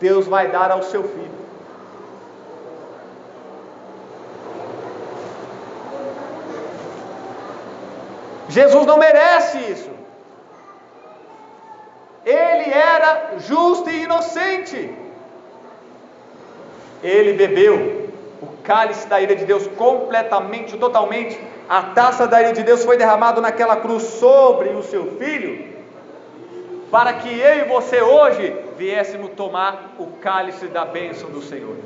Deus vai dar ao seu filho. Jesus não merece isso. Ele era justo e inocente. Ele bebeu o cálice da ira de Deus completamente, totalmente. A taça da ira de Deus foi derramada naquela cruz sobre o seu filho, para que eu e você hoje viéssemos tomar o cálice da bênção do Senhor.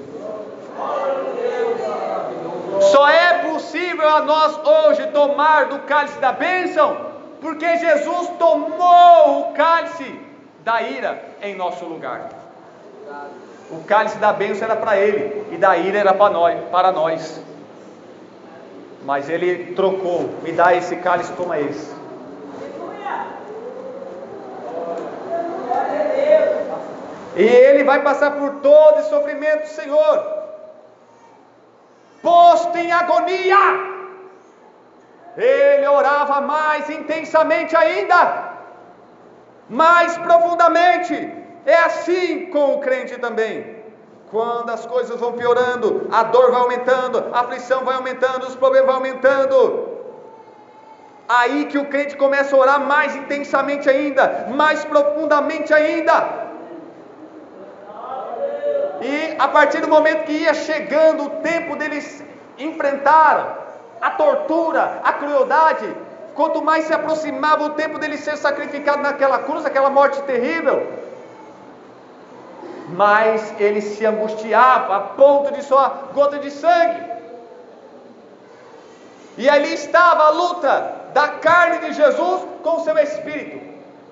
Só é possível a nós hoje tomar do cálice da bênção, porque Jesus tomou o cálice da ira em nosso lugar. O cálice da bênção era para Ele, e da ira era para nós. Mas Ele trocou: me dá esse cálice, toma esse. E Ele vai passar por todo esse sofrimento, Senhor, posto em agonia. Ele orava mais intensamente ainda, mais profundamente. É assim com o crente também. Quando as coisas vão piorando, a dor vai aumentando, a aflição vai aumentando, os problemas vão aumentando, aí que o crente começa a orar mais intensamente ainda, mais profundamente ainda. E a partir do momento que ia chegando o tempo deles enfrentar a tortura, a crueldade, quanto mais se aproximava o tempo dele ser sacrificado naquela cruz, aquela morte terrível, mais ele se angustiava a ponto de suar gota de sangue. E ali estava a luta da carne de Jesus com o seu espírito.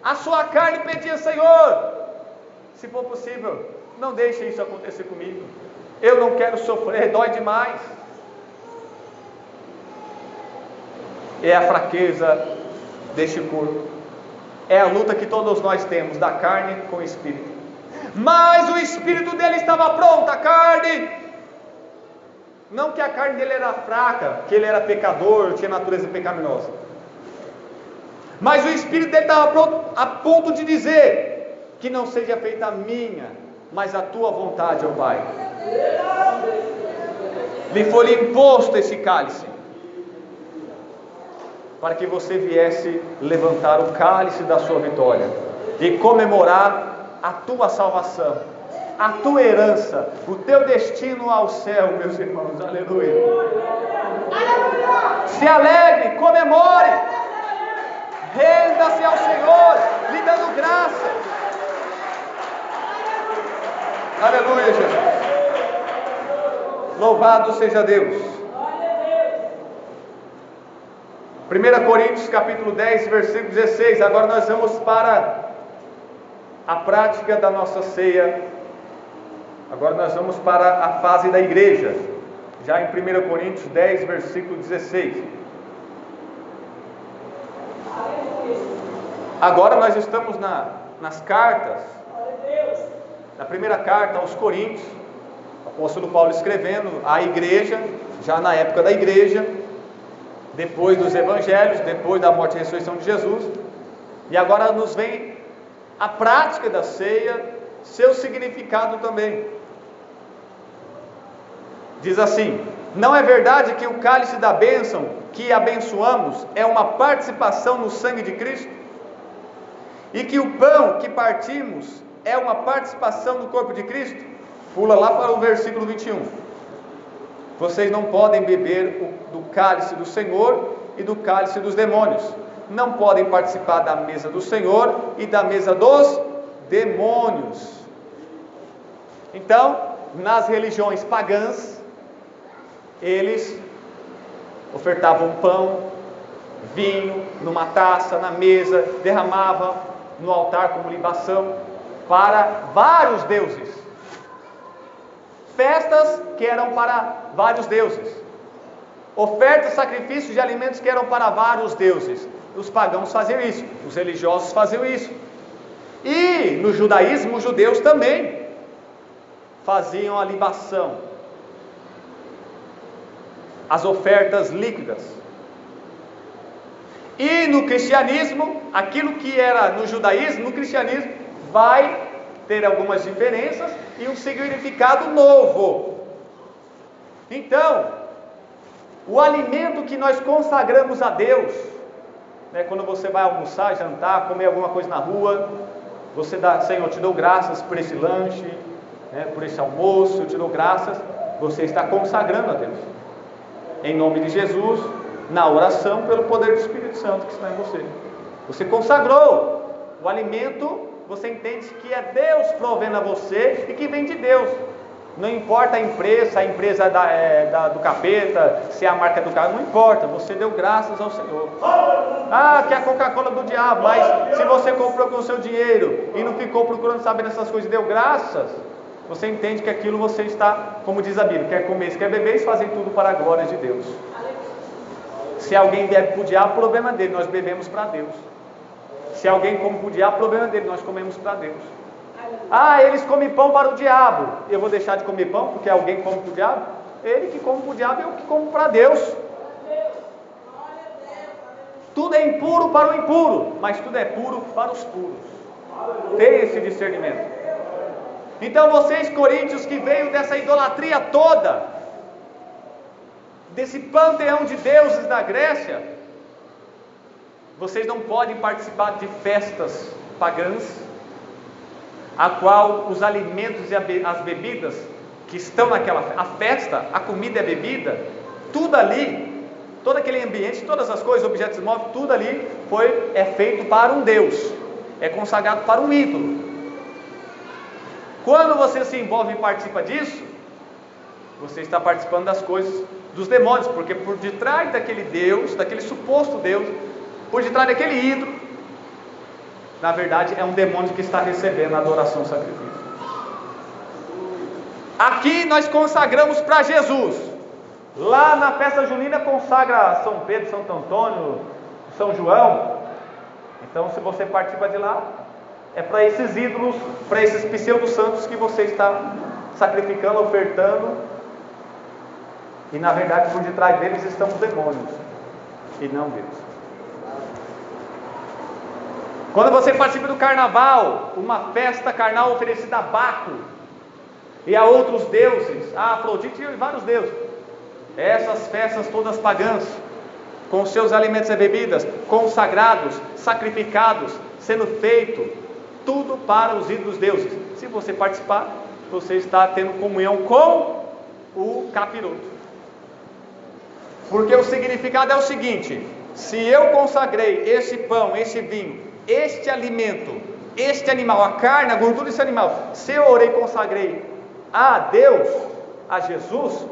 A sua carne pedia: Senhor, se for possível, não deixe isso acontecer comigo. Eu não quero sofrer, dói demais. É a fraqueza deste corpo. É a luta que todos nós temos, da carne com o espírito. Mas o espírito dele estava pronto. A carne, não que a carne dele era fraca, que ele era pecador, tinha natureza pecaminosa, mas o espírito dele estava pronto a ponto de dizer: que não seja feita a minha, mas a tua vontade, ó Pai. Lhe foi imposto esse cálice, para que você viesse levantar o cálice da sua vitória e comemorar a tua salvação, a tua herança, o teu destino ao céu, meus irmãos. Aleluia. Se alegre, comemore, renda-se ao Senhor, lhe dando graça. Aleluia, Jesus. Louvado seja Deus. 1 Coríntios capítulo 10, versículo 16. Agora nós vamos para a prática da nossa ceia. Agora nós vamos para a fase da igreja, já em 1 Coríntios 10, versículo 16. Agora nós estamos nas cartas, na primeira carta aos Coríntios, o apóstolo Paulo escrevendo à igreja, já na época da igreja, depois dos evangelhos, depois da morte e ressurreição de Jesus. E agora nos vem a prática da ceia, seu significado também. Diz assim: não é verdade que o cálice da bênção que abençoamos é uma participação no sangue de Cristo? E que o pão que partimos é uma participação no corpo de Cristo? Pula lá para o versículo 21. Vocês não podem beber do cálice do Senhor e do cálice dos demônios. Não podem participar da mesa do Senhor e da mesa dos demônios. Então, nas religiões pagãs, eles ofertavam pão, vinho, numa taça, na mesa, derramavam no altar como libação para vários deuses. Festas que eram para vários deuses, ofertas, sacrifícios de alimentos que eram para vários deuses. Os pagãos faziam isso, os religiosos faziam isso. E no judaísmo, os judeus também faziam a libação, as ofertas líquidas. E no cristianismo, aquilo que era no judaísmo, no cristianismo vai ter algumas diferenças e um significado novo. Então, o alimento que nós consagramos a Deus, né, quando você vai almoçar, jantar, comer alguma coisa na rua, você dá: Senhor, eu te dou graças por esse lanche, né, por esse almoço, eu te dou graças. Você está consagrando a Deus, em nome de Jesus, na oração, pelo poder do Espírito Santo que está em você. Você consagrou o alimento, você entende que é Deus provendo a você e que vem de Deus. Não importa a empresa do capeta, se é a marca do carro, não importa, você deu graças ao Senhor. Ah, que é a Coca-Cola do diabo, mas se você comprou com o seu dinheiro e não ficou procurando saber dessas coisas e deu graças, você entende que aquilo você está, como diz a Bíblia, quer comer, quer beber, eles fazem tudo para a glória de Deus. Se alguém bebe para o diabo, problema dele, nós bebemos para Deus. Se alguém come para o diabo, problema dele, nós comemos para Deus. Ah, eles comem pão para o diabo, eu vou deixar de comer pão porque alguém come para o diabo? Ele que come para o diabo, eu que como para Deus. Tudo é impuro para o impuro, mas tudo é puro para os puros. Tem esse discernimento. Então vocês, coríntios, que veio dessa idolatria toda, desse panteão de deuses da Grécia, vocês não podem participar de festas pagãs, a qual os alimentos e as bebidas que estão a festa, a comida e a bebida, tudo ali, todo aquele ambiente, todas as coisas, objetos móveis, tudo ali é feito para um Deus, é consagrado para um ídolo. Quando você se envolve e participa disso, você está participando das coisas dos demônios, porque por detrás daquele Deus, daquele suposto Deus, por detrás daquele ídolo, na verdade é um demônio que está recebendo a adoração e sacrifício. Aqui nós consagramos para Jesus. Lá na festa junina consagra São Pedro, Santo Antônio, São João. Então, se você participa de lá, é para esses ídolos, para esses pseudo-santos que você está sacrificando, ofertando. E na verdade, por detrás deles estão os demônios, e não Deus. Quando você participa do carnaval, uma festa carnal oferecida a Baco e a outros deuses, a Afrodite e vários deuses, essas festas todas pagãs, com seus alimentos e bebidas, consagrados, sacrificados, sendo feito, tudo para os ídolos deuses. Se você participar, você está tendo comunhão com o capiroto. Porque o significado é o seguinte: se eu consagrei esse pão, esse vinho, este alimento, este animal, a carne, a gordura desse animal, se eu orei e consagrei a Deus, a Jesus,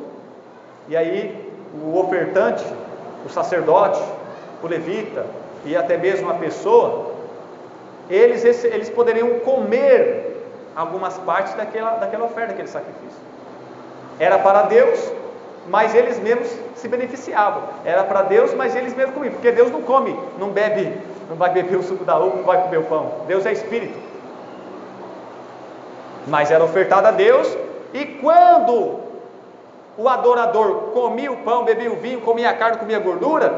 e aí o ofertante, o sacerdote, o levita e até mesmo a pessoa, eles poderiam comer algumas partes daquela oferta, daquele sacrifício. Era para Deus, mas eles mesmos se beneficiavam. Era para Deus, mas eles mesmos comiam, porque Deus não come, não bebe, não vai beber o suco da uva, não vai comer o pão. Deus é Espírito. Mas era ofertado a Deus, e quando o adorador comia o pão, bebia o vinho, comia a carne, comia a gordura,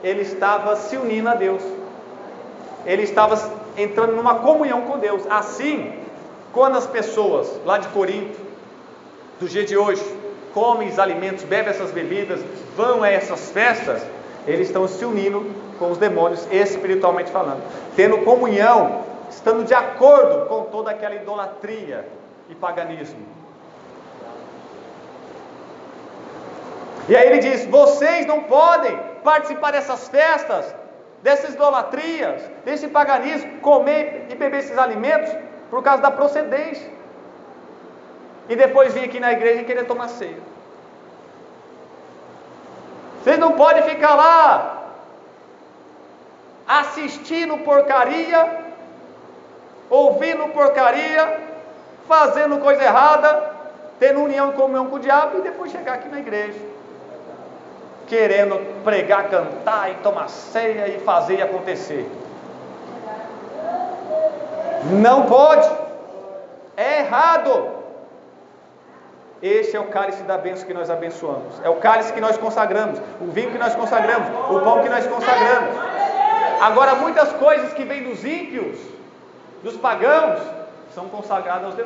ele estava se unindo a Deus. Ele estava entrando numa comunhão com Deus. Assim, quando as pessoas lá de Corinto, do dia de hoje, comem os alimentos, bebem essas bebidas, vão a essas festas, eles estão se unindo com os demônios, espiritualmente falando, tendo comunhão, estando de acordo com toda aquela idolatria e paganismo. E aí ele diz: vocês não podem participar dessas festas, dessas idolatrias, desse paganismo, comer e beber esses alimentos por causa da procedência, e depois vir aqui na igreja e querer tomar ceia. Vocês não podem ficar lá assistindo porcaria, ouvindo porcaria, fazendo coisa errada, tendo união e comunhão com o diabo, e depois chegar aqui na igreja querendo pregar, cantar e tomar ceia e fazer e acontecer. Não pode, é errado. Este é o cálice da bênção que nós abençoamos, é o cálice que nós consagramos, o vinho que nós consagramos, o pão que nós consagramos. Agora, muitas coisas que vêm dos ímpios, dos pagãos, são consagradas aos demônios.